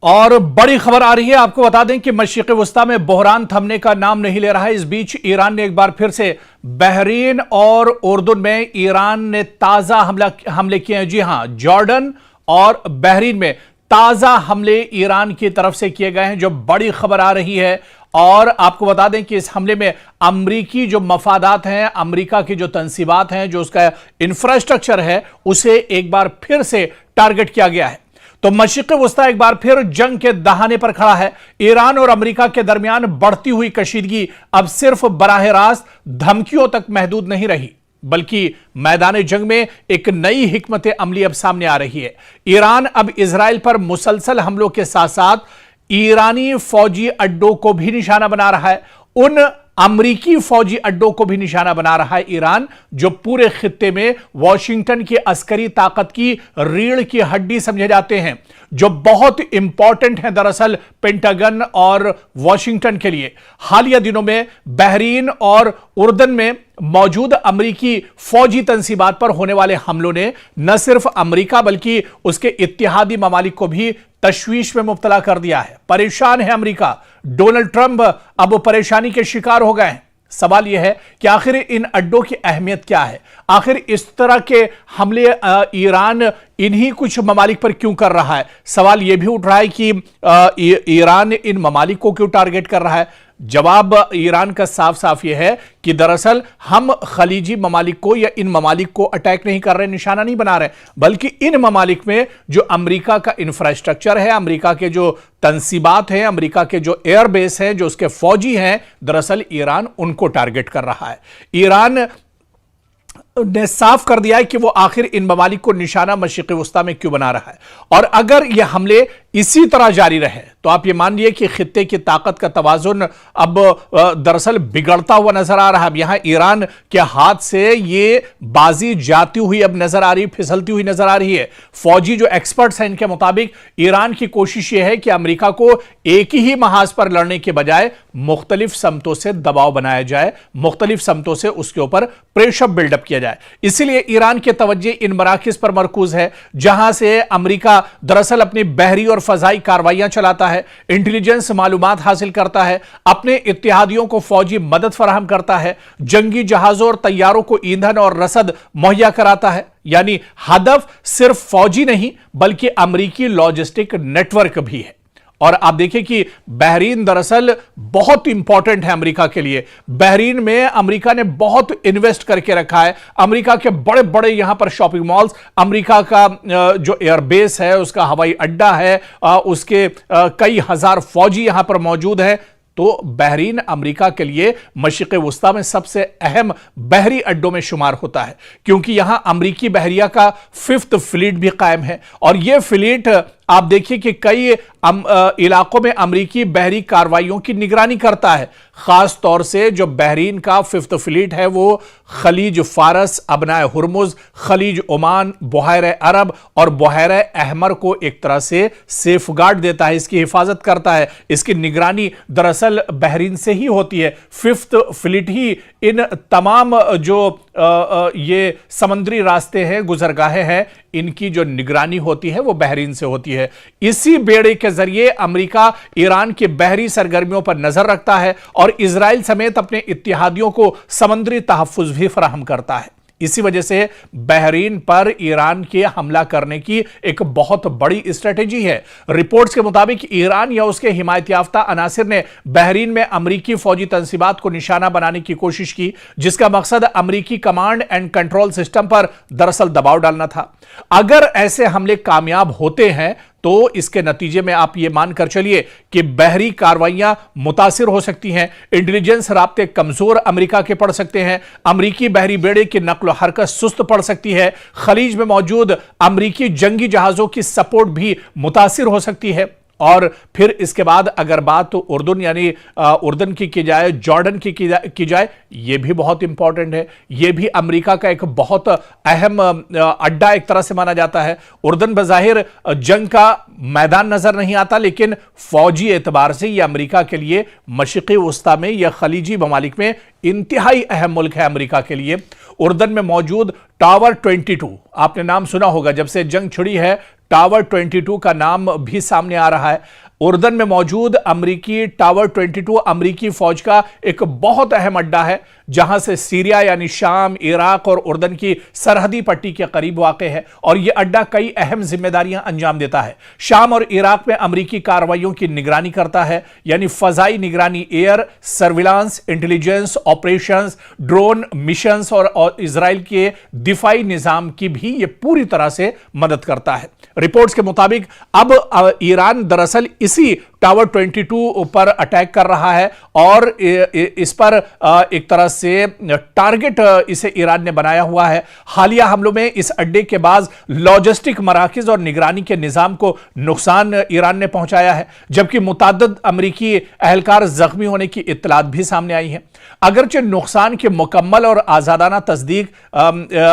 और बड़ी खबर आ रही है। आपको बता दें कि मशरिक़ वस्ता में बहरान थमने का नाम नहीं ले रहा है। इस बीच ईरान ने एक बार फिर से बहरीन और उर्दुन में ईरान ने ताजा हमले किए हैं। जी हां, जॉर्डन और बहरीन में ताजा हमले ईरान की तरफ से किए गए हैं, जो बड़ी खबर आ रही है। और आपको बता दें कि इस हमले में अमरीकी जो मफादात हैं, अमरीका की जो तंसीबात हैं, जो उसका इंफ्रास्ट्रक्चर है, उसे एक बार फिर से टारगेट किया गया है। तो मशरिक़ वस्ता एक बार फिर जंग के दहाने पर खड़ा है। ईरान और अमेरिका के दरमियान बढ़ती हुई कशीदगी अब सिर्फ बराह रास्त धमकियों तक महदूद नहीं रही, बल्कि मैदान जंग में एक नई हिकमत अमली अब सामने आ रही है। ईरान अब इजराइल पर मुसलसल हमलों के साथ साथ ईरानी फौजी अड्डों को भी निशाना बना रहा है। उन अमरीकी फौजी अड्डों को भी निशाना बना रहा है ईरान, जो पूरे खित्ते में वॉशिंगटन की अस्करी ताकत की रीढ़ की हड्डी समझे जाते हैं, जो बहुत इंपॉर्टेंट है दरअसल पेंटागन और वॉशिंगटन के लिए। हालिया दिनों में बहरीन और उर्दन में मौजूद अमरीकी फौजी तंसीबात पर होने वाले हमलों ने न सिर्फ अमरीका बल्कि उसके इत्तेहादी ममालिक को भी तशवीश में मुब्तला कर दिया है। परेशान है अमरीका। डोनाल्ड ट्रंप अब परेशानी के शिकार हो गए हैं। सवाल यह है कि आखिर इन अड्डों की अहमियत क्या है? आखिर इस तरह के हमले ईरान इन्हीं कुछ ममालिक पर क्यों कर रहा है? सवाल यह भी उठ रहा है कि ईरान इन ममालिक को क्यों टारगेट कर रहा है? जवाब ईरान का साफ साफ यह है कि दरअसल हम खलीजी ममालिक को या इन ममालिक को अटैक नहीं कर रहे, निशाना नहीं बना रहे, बल्कि इन ममालिक में जो अमेरिका का इंफ्रास्ट्रक्चर है, अमेरिका के जो तंसीबात हैं, अमेरिका के जो एयरबेस हैं, जो उसके फौजी हैं, दरअसल ईरान उनको टारगेट कर रहा है। ईरान ने साफ कर दिया है कि वो आखिर इन ममालिक को निशाना मशरिक़ वस्ता में क्यों बना रहा है। और अगर ये हमले इसी तरह जारी रहे तो आप ये मान लिए कि खित्ते की ताकत का तवाजुन अब दरअसल बिगड़ता हुआ नजर आ रहा है। अब यहां ईरान के हाथ से ये बाजी जाती हुई अब नजर आ रही, फिसलती हुई नजर आ रही है। फौजी जो एक्सपर्ट्स हैं, इनके मुताबिक ईरान की कोशिश यह है कि अमेरिका को एक ही महाज पर लड़ने के बजाय मुख्तलिफ समतों से दबाव बनाया जाए, मुख्तलिफ समतों से उसके ऊपर प्रेशर बिल्डअप किया जाए। इसीलिए ईरान के तवज्जो इन मराकिज पर मरकूज है, जहां से अमेरिका दरअसल अपनी बहरी और फजाई कार्रवाइयां चलाता है, इंटेलिजेंस मालूमात हासिल करता है, अपने इत्तेहादियों को फौजी मदद फराहम करता है, जंगी जहाजों और तैयारों को ईंधन और रसद मुहैया कराता है। यानी हदफ सिर्फ फौजी नहीं बल्कि अमेरिकी लॉजिस्टिक नेटवर्क भी है। और आप देखिए कि बहरीन दरअसल बहुत इंपॉर्टेंट है अमेरिका के लिए। बहरीन में अमेरिका ने बहुत इन्वेस्ट करके रखा है। अमेरिका के बड़े बड़े यहां पर शॉपिंग मॉल्स, अमेरिका का जो एयरबेस है, उसका हवाई अड्डा है, उसके कई हजार फौजी यहां पर मौजूद हैं। तो बहरीन अमेरिका के लिए मशरिक़ वस्ता में सबसे अहम बहरी अड्डों में शुमार होता है, क्योंकि यहां अमेरिकी बहरिया का 5th फ्लीट भी कायम है। और यह फ्लीट आप देखिए कि कई इलाकों में अमेरिकी बहरी कार्रवाइयों की निगरानी करता है। खास तौर से जो बहरीन का 5th फ्लीट है, वो खलीज फारस, अबनाए हुर्मुज, खलीज ओमान, बहरे अरब और बहरे अहमर को एक तरह से सेफगार्ड देता है, इसकी हिफाजत करता है। इसकी निगरानी दरअसल बहरीन से ही होती है। 5th फ्लीट ही इन तमाम जो ये समुद्री रास्ते हैं, गुजरगाहें हैं, इनकी जो निगरानी होती है वो बहरीन से होती है। इसी बेड़े के जरिए अमेरिका ईरान की बहरी सरगर्मियों पर नजर रखता है और इजराइल समेत अपने इत्तेहादियों को समुद्री तहफ्फुज़ भी फराहम करता है। इसी वजह से बहरीन पर ईरान के हमला करने की एक बहुत बड़ी स्ट्रेटेजी है। रिपोर्ट्स के मुताबिक ईरान या उसके हिमायत याफ्ता अनासिर ने बहरीन में अमरीकी फौजी तंसीबात को निशाना बनाने की कोशिश की, जिसका मकसद अमरीकी कमांड एंड कंट्रोल सिस्टम पर दरअसल दबाव डालना था। अगर ऐसे हमले कामयाब होते हैं तो इसके नतीजे में आप यह मानकर चलिए कि बहरी कार्रवाइयां मुतासिर हो सकती हैं, इंटेलिजेंस राब्ते कमजोर अमेरिका के पड़ सकते हैं, अमेरिकी बहरी बेड़े की नक्ल हरकत सुस्त पड़ सकती है, खलीज में मौजूद अमेरिकी जंगी जहाजों की सपोर्ट भी मुतासिर हो सकती है। और फिर इसके बाद अगर बात तो उर्दुन यानी उर्दन की जाए, जॉर्डन की जाए, यह भी बहुत इंपॉर्टेंट है। यह भी अमेरिका का एक बहुत अहम अड्डा एक तरह से माना जाता है। उर्दन बज़ाहिर जंग का मैदान नजर नहीं आता, लेकिन फौजी एतबार से यह अमेरिका के लिए मशरिक़ वस्ता में या खलीजी ममालिक में इंतहाई अहम मुल्क है अमेरिका के लिए। उर्दन में मौजूद टावर 22, आपने नाम सुना होगा, जब से जंग छिड़ी है टावर 22 का नाम भी सामने आ रहा है। उर्दन में मौजूद अमरीकी टावर 22 अमरीकी फौज का एक बहुत अहम अड्डा है, जहां से सीरिया यानी शाम, इराक और उर्दन की सरहदी पट्टी के करीब वाक़ है और यह अड्डा कई अहम जिम्मेदारियां अंजाम देता है। शाम और इराक में अमरीकी कार्रवाइयों की निगरानी करता है, यानी फजाई निगरानी, air surveillance, intelligence operations, drone missions और इजराइल के दिफाई निजाम की भी यह पूरी तरह से मदद करता है। रिपोर्ट्स के मुताबिक अब ईरान दरअसल इसी टावर 22 पर अटैक कर रहा है और इस पर एक तरह से टारगेट इसे ईरान ने बनाया हुआ है। हालिया हमलों में इस अड्डे के बाद लॉजिस्टिक मराकज और निगरानी के निजाम को नुकसान ईरान ने पहुंचाया है, जबकि मुताद्दद अमरीकी एहलकार जख्मी होने की इत्तलात भी सामने आई है। अगरचे नुकसान की मुकम्मल और आजादाना तस्दीक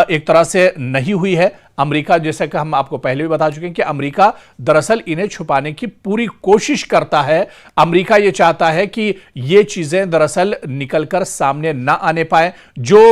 एक तरह से नहीं हुई है। अमेरिका, जैसे कि हम आपको पहले भी बता चुके हैं कि अमेरिका दरअसल इन्हें छुपाने की पूरी कोशिश करता है। अमेरिका यह चाहता है कि ये चीजें दरअसल निकलकर सामने ना आने पाए, जो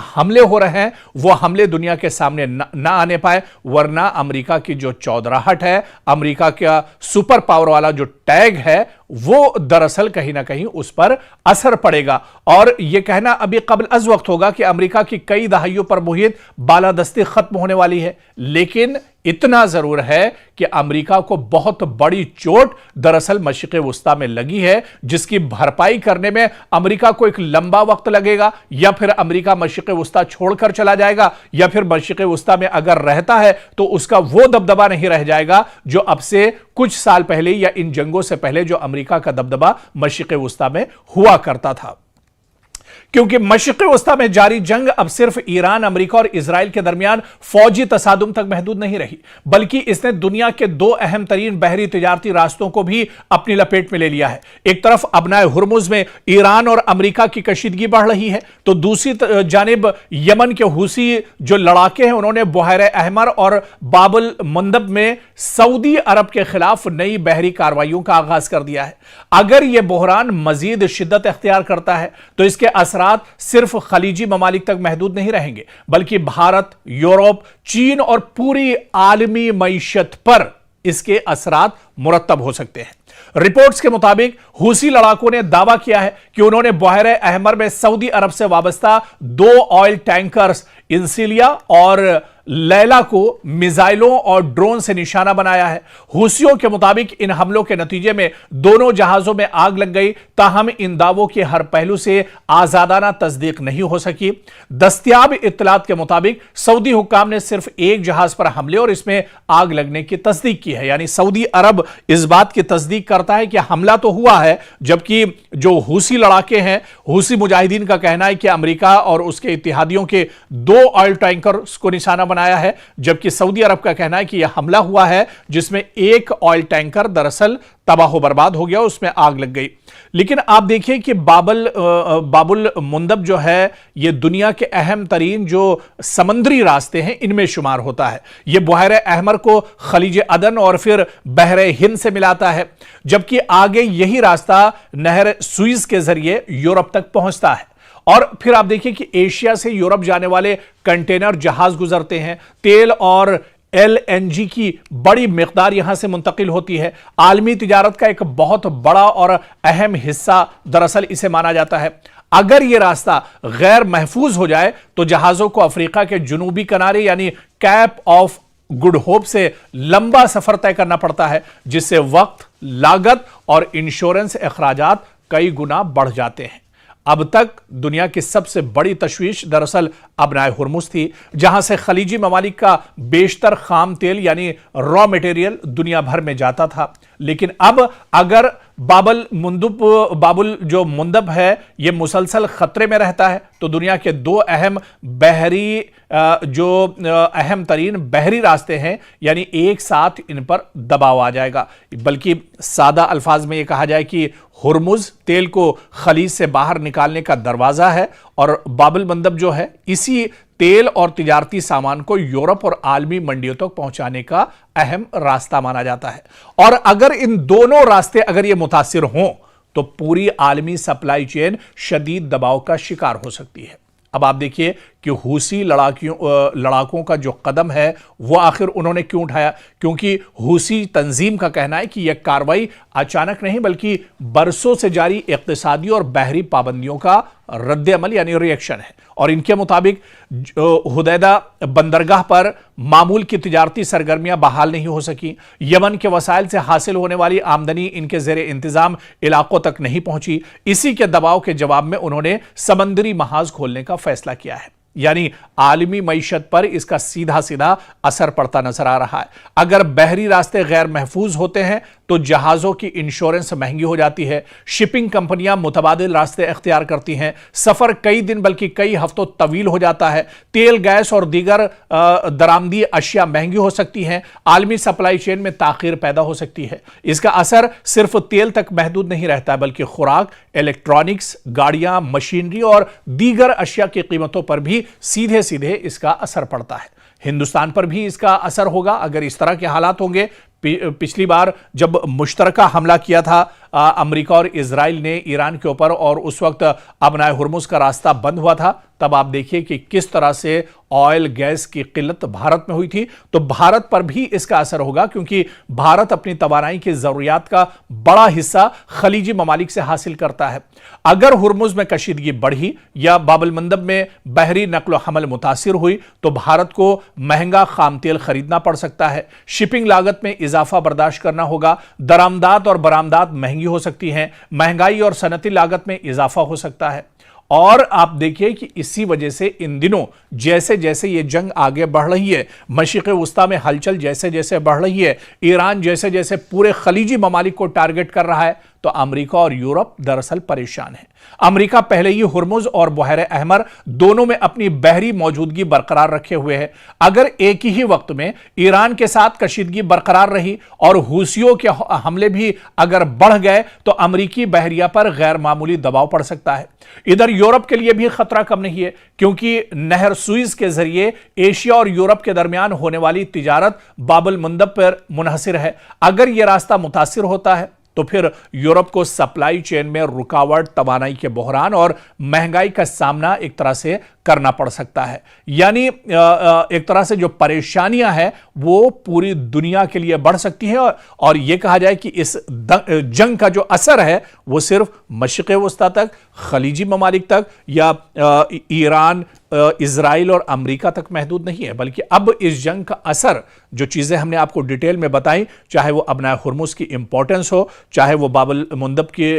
हमले हो रहे हैं वो हमले दुनिया के सामने ना आने पाए, वरना अमेरिका की जो चौधराहट है, अमेरिका का सुपर पावर वाला जो टैग है, वो दरअसल कहीं ना कहीं उस पर असर पड़ेगा। और यह कहना अभी कबल अज वक्त होगा कि अमेरिका की कई दहाइयों पर मुहित बालादस्ती खत्म होने वाली है, लेकिन इतना जरूर है कि अमेरिका को बहुत बड़ी चोट दरअसल मशरिक़ वुस्ता में लगी है, जिसकी भरपाई करने में अमेरिका को एक लंबा वक्त लगेगा, या फिर अमेरिका मशरिक़ वुस्ता छोड़कर चला जाएगा, या फिर मशरिक़ वुस्ता में अगर रहता है तो उसका वो दबदबा नहीं रह जाएगा जो अब से कुछ साल पहले या इन जंगों से पहले जो अमेरिका का दबदबा मशरिक़ वुस्ता में हुआ करता था। क्योंकि मशरिक़ वुस्ता में जारी जंग अब सिर्फ ईरान, अमेरिका और इजराइल के दरमियान फौजी तसादुम तक महदूद नहीं रही, बल्कि इसने दुनिया के दो अहम तरीन बहरी तिजारती रास्तों को भी अपनी लपेट में ले लिया है। एक तरफ अबनाए हुर्मुज में ईरान और अमेरिका की कशीदगी बढ़ रही है, तो दूसरी जानिब यमन के हुसी जो लड़ाके हैं, उन्होंने बुहारे अहमर और बाबुल मंदब में सऊदी अरब के खिलाफ नई बहरी कार्रवाइयों का आगाज कर दिया है। अगर यह बहरान मजीद शिद्दत इख्तियार करता है तो इसके असरात सिर्फ खलीजी ममालिक तक महदूद नहीं रहेंगे, बल्कि भारत, यूरोप, चीन और पूरी आलमी मईशत पर इसके असरात मुरत्तब हो सकते हैं। रिपोर्ट्स के मुताबिक हुसी लड़ाकों ने दावा किया है कि उन्होंने बुहारे अहमर में सऊदी अरब से वाबस्ता 2 ऑयल टैंकर्स इंसिलिया और लैला को मिसाइलों और ड्रोन से निशाना बनाया है। हुसियों के मुताबिक इन हमलों के नतीजे में दोनों जहाजों में आग लग गई, ताहम इन दावों के हर पहलू से आजादाना तस्दीक नहीं हो सकी। दस्तयाब इत्तलात के मुताबिक सऊदी हुक्काम ने सिर्फ एक जहाज पर हमले और इसमें आग लगने की तस्दीक की है, यानी सऊदी अरब इस बात की तस्दीक करता है कि हमला तो हुआ है, जबकि जो हुसी लड़ाके हैं, हुसी मुजाहिदीन का कहना है कि अमेरिका और उसके इत्तेहादियों के 2 ऑयल टैंकर्स को निशाना बनाया है, जबकि सऊदी अरब का कहना है कि यह हमला हुआ है जिसमें एक ऑयल टैंकर दरअसल तबाह बर्बाद हो गया, उसमें आग लग गई। लेकिन आप देखिए कि बाबुल मुंदब जो है, यह दुनिया के अहम तरीन जो समंदरी रास्ते हैं इनमें शुमार होता है। यह बुहारे अहमर को खलीज अदन और फिर बहरे हिंद से मिलाता है, जबकि आगे यही रास्ता नहर सुइज के जरिए यूरोप तक पहुंचता है। और फिर आप देखिए कि एशिया से यूरोप जाने वाले कंटेनर जहाज गुजरते हैं, तेल और LNG की बड़ी मिकदार यहां से मुंतकिल होती है। आलमी तिजारत का एक बहुत बड़ा और अहम हिस्सा दरअसल इसे माना जाता है। अगर यह रास्ता गैर महफूज हो जाए तो जहाजों को अफ्रीका के जुनूबी किनारे यानी कैप ऑफ गुड होप से लंबा सफर तय करना पड़ता है, जिससे वक्त, लागत और इंश्योरेंस अखराजात कई गुना बढ़ जाते हैं। अब तक दुनिया की सबसे बड़ी तशवीश दरअसल अबनाए हुर्मुज थी, जहां से खलीजी ममालिक का बेशतर खाम तेल यानी रॉ मटेरियल दुनिया भर में जाता था। लेकिन अब अगर बाबुल जो मुंदब है यह मुसलसल खतरे में रहता है, तो दुनिया के 2 अहम बहरी जो अहम तरीन बहरी रास्ते हैं, यानी एक साथ इन पर दबाव आ जाएगा। बल्कि सादा अल्फाज में यह कहा जाए कि हुर्मुज तेल को खलीज से बाहर निकालने का दरवाजा है और बाबुल मंदब जो है इसी तेल और तिजारती सामान को यूरोप और आलमी मंडियों तक पहुंचाने का अहम रास्ता माना जाता है। और अगर इन दोनों रास्ते अगर ये मुतासिर हों तो पूरी आलमी सप्लाई चेन शदीद दबाव का शिकार हो सकती है। अब आप देखिए कि हूसी लड़ाकों का जो कदम है वो आखिर उन्होंने क्यों उठाया, क्योंकि हूसी तंजीम का कहना है कि यह कार्रवाई अचानक नहीं बल्कि बरसों से जारी इक्तिसादी और बहरी पाबंदियों का रद्द-ए-अमल यानी रिएक्शन है। और इनके मुताबिक हुदैदा बंदरगाह पर मामूल की तिजारती सरगर्मियां बहाल नहीं हो सकी, यमन के वसाइल से हासिल होने वाली आमदनी इनके जेर इंतजाम इलाकों तक नहीं पहुंची। इसी के दबाव के जवाब में उन्होंने समंदरी महाज खोलने का फैसला किया है। यानी आलमी मईशत पर इसका सीधा सीधा असर पड़ता नजर आ रहा है। अगर बहरी रास्ते गैर महफूज होते हैं तो जहाजों की इंश्योरेंस महंगी हो जाती है, शिपिंग कंपनियां मुतबादिल रास्ते इख्तियार करती हैं, सफर कई दिन बल्कि कई हफ्तों तवील हो जाता है, तेल गैस और दीगर दरामदी अशिया महंगी हो सकती हैं, आलमी सप्लाई चेन में ताखीर पैदा हो सकती है। इसका असर सिर्फ तेल तक महदूद नहीं रहता बल्कि खुराक, इलेक्ट्रॉनिक्स, गाड़ियां, मशीनरी और दीगर अशिया की कीमतों पर भी सीधे सीधे इसका असर पड़ता है। हिंदुस्तान पर भी इसका असर होगा अगर इस तरह के हालात होंगे। पिछली बार जब मुश्तरका हमला किया था अमेरिका और इजराइल ने ईरान के ऊपर और उस वक्त अबनाए हुर्मुज का रास्ता बंद हुआ था, तब आप देखिए कि किस तरह से ऑयल गैस की किल्लत भारत में हुई थी। तो भारत पर भी इसका असर होगा क्योंकि भारत अपनी तवानाई की जरूरियात का बड़ा हिस्सा खलीजी ममालिक से हासिल करता है। अगर हुर्मुज में कशीदगी बढ़ी या बाबुल मंदब में बहरी नकलो हमल मुतासिर हुई तो भारत को महंगा खाम तेल खरीदना पड़ सकता है, शिपिंग लागत में इजाफा बर्दाश्त करना होगा, दरामदात और बरामदात महंगी हो सकती हैं, महंगाई और सनती लागत में इजाफा हो सकता है। और आप देखिए कि इसी वजह से इन दिनों जैसे जैसे ये जंग आगे बढ़ रही है, मशरिक़ वुस्ता में हलचल जैसे जैसे बढ़ रही है, ईरान जैसे जैसे पूरे खलीजी ममालिक को टारगेट कर रहा है, तो अमेरिका और यूरोप दरअसल परेशान है। अमेरिका पहले ही हुर्मुज और बहर अहमर दोनों में अपनी बहरी मौजूदगी बरकरार रखे हुए है। अगर एक ही वक्त में ईरान के साथ कशीदगी बरकरार रही और हूसियों के हमले भी अगर बढ़ गए तो अमेरिकी बहरिया पर गैर मामूली दबाव पड़ सकता है। इधर यूरोप के लिए भी खतरा कम नहीं है क्योंकि नहर सुइज के जरिए एशिया और यूरोप के दरमियान होने वाली तिजारत बाबुल मंदब पर मुनहसिर है। अगर यह रास्ता मुतासिर होता है तो फिर यूरोप को सप्लाई चेन में रुकावट, तवानाई के बहरान और महंगाई का सामना एक तरह से करना पड़ सकता है। यानी एक तरह से जो परेशानियां हैं वो पूरी दुनिया के लिए बढ़ सकती हैं और यह कहा जाए कि इस जंग का जो असर है वो सिर्फ मशरिक़ वुस्ता तक, खलीजी ममालिक तक या ईरान, इजराइल और अमेरिका तक महदूद नहीं है, बल्कि अब इस जंग का असर जो चीजें हमने आपको डिटेल में बताई, चाहे वो अबनाए हुर्मुज की इंपॉर्टेंस हो, चाहे वो बाबुल मंदब की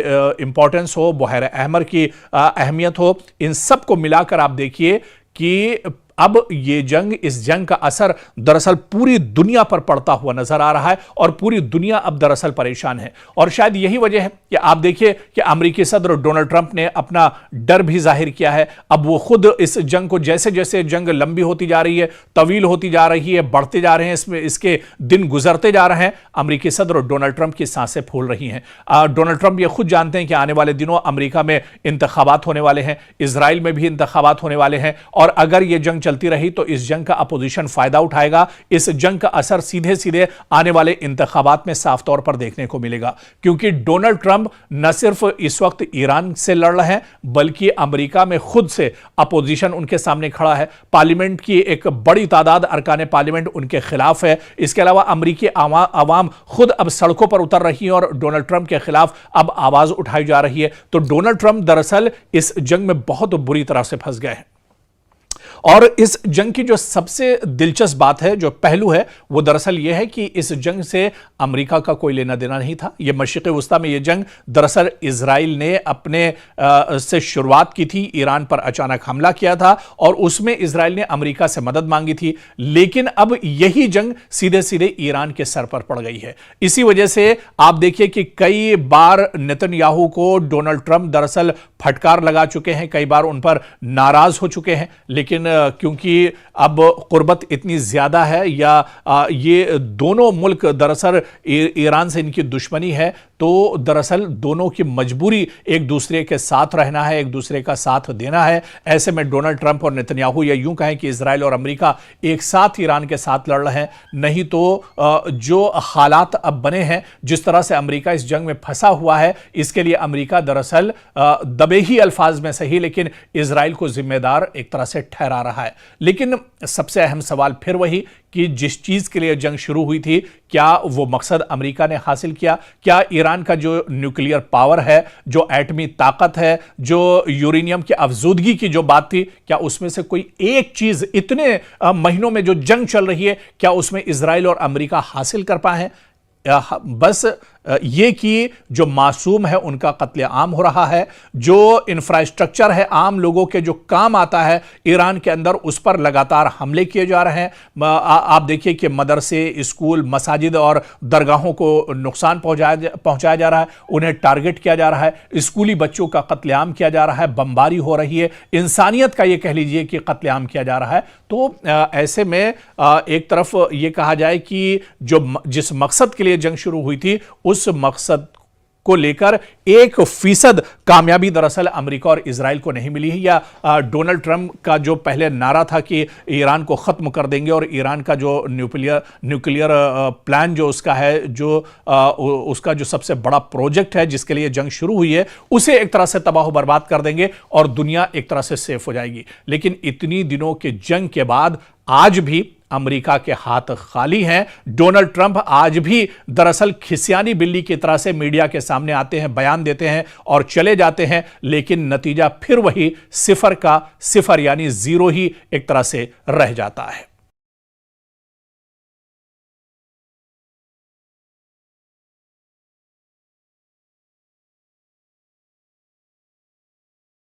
इंपॉर्टेंस हो, बहर अहमर की अहमियत हो, इन सब को मिलाकर आप देखिए कि अब ये जंग, इस जंग का असर दरअसल पूरी दुनिया पर पड़ता हुआ नजर आ रहा है और पूरी दुनिया अब दरअसल परेशान है। और शायद यही वजह है कि आप देखिए कि अमेरिकी सदर डोनाल्ड ट्रंप ने अपना डर भी जाहिर किया है। अब वो खुद इस जंग को, जैसे जैसे जंग लंबी होती जा रही है, तवील होती जा रही है, बढ़ते जा रहे हैं, इसमें इसके दिन गुजरते जा रहे हैं, अमेरिकी सदर डोनाल्ड ट्रंप की सांसें फूल रही हैं। डोनाल्ड ट्रंप ये खुद जानते हैं कि आने वाले दिनों अमेरिका में इंतखाबात होने वाले हैं, इजराइल में भी इंतखाबात होने वाले हैं और अगर ये जंग चलती रही तो इस जंग का अपोजिशन फायदा उठाएगा। इस जंग का असर सीधे सीधे आने वाले इंतखाबात में साफ तौर पर देखने को मिलेगा क्योंकि डोनाल्ड ट्रंप न सिर्फ इस वक्त ईरान से लड़ रहे हैं बल्कि अमेरिका में खुद से अपोजिशन उनके सामने खड़ा है। पार्लियामेंट की एक बड़ी तादाद अरकान पार्लियामेंट उनके खिलाफ है। इसके अलावा अमेरिकी आवाम खुद अब सड़कों पर उतर रही है और डोनाल्ड ट्रंप के खिलाफ अब आवाज उठाई जा रही है। तो डोनाल्ड ट्रंप दरअसल इस जंग में बहुत बुरी तरह से फंस गए हैं। और इस जंग की जो सबसे दिलचस्प बात है, जो पहलू है, वो दरअसल यह है कि इस जंग से अमेरिका का कोई लेना देना नहीं था। यह मशरिक़ वुस्ता में यह जंग दरअसल इजराइल ने अपने से शुरुआत की थी, ईरान पर अचानक हमला किया था और उसमें इजराइल ने अमेरिका से मदद मांगी थी। लेकिन अब यही जंग सीधे सीधे ईरान के सर पर पड़ गई है। इसी वजह से आप देखिए कि कई बार नेतन्याहू को डोनाल्ड ट्रंप दरअसल फटकार लगा चुके हैं, कई बार उन पर नाराज हो चुके हैं। लेकिन क्योंकि अब कुर्बत इतनी ज्यादा है या ये दोनों मुल्क दरअसल ईरान से इनकी दुश्मनी है, तो दरअसल दोनों की मजबूरी एक दूसरे के साथ रहना है, एक दूसरे का साथ देना है। ऐसे में डोनाल्ड ट्रंप और नेतन्याहू, या यूं कहें कि इजराइल और अमेरिका एक साथ ईरान के साथ लड़ रहे हैं। नहीं तो जो हालात अब बने हैं, जिस तरह से अमेरिका इस जंग में फंसा हुआ है, इसके लिए अमेरिका दरअसल दबे ही अल्फाज में सही लेकिन इजराइल को जिम्मेदार एक तरह से ठहरा रहा है। लेकिन सबसे अहम सवाल फिर वही कि जिस चीज के लिए जंग शुरू हुई थी, क्या वो मकसद अमेरिका ने हासिल किया? क्या ईरान का जो न्यूक्लियर पावर है, जो एटमी ताकत है, जो यूरेनियम की अफजूदगी की जो बात थी, क्या उसमें से कोई एक चीज इतने महीनों में जो जंग चल रही है, क्या उसमें इजराइल और अमेरिका हासिल कर पाए हैं? बस ये कि जो मासूम है उनका कत्लेआम हो रहा है, जो इंफ्रास्ट्रक्चर है आम लोगों के जो काम आता है ईरान के अंदर, उस पर लगातार हमले किए जा रहे हैं। आप देखिए कि मदरसे, स्कूल, मसाजिद और दरगाहों को नुकसान पहुंचाया जा रहा है, उन्हें टारगेट किया जा रहा है, स्कूली बच्चों का कत्लेआम किया जा रहा है, बमबारी हो रही है, इंसानियत का ये कह लीजिए कि कत्लेआम किया जा रहा है। तो ऐसे में एक तरफ ये कहा जाए कि जिस मकसद के लिए जंग शुरू हुई थी, उस मकसद को लेकर 1% कामयाबी दरअसल अमेरिका और इजराइल को नहीं मिली है। या डोनाल्ड ट्रंप का जो पहले नारा था कि ईरान को खत्म कर देंगे और ईरान का जो न्यूक्लियर प्लान जो उसका है, जो उसका जो सबसे बड़ा प्रोजेक्ट है जिसके लिए जंग शुरू हुई है, उसे एक तरह से तबाह बर्बाद कर देंगे और दुनिया एक तरह से सेफ हो जाएगी। लेकिन इतनी दिनों के जंग के बाद आज भी अमेरिका के हाथ खाली हैं। डोनाल्ड ट्रंप आज भी दरअसल खिसियानी बिल्ली की तरह से मीडिया के सामने आते हैं, बयान देते हैं और चले जाते हैं, लेकिन नतीजा फिर वही 0 का 0 यानी 0 ही एक तरह से रह जाता है।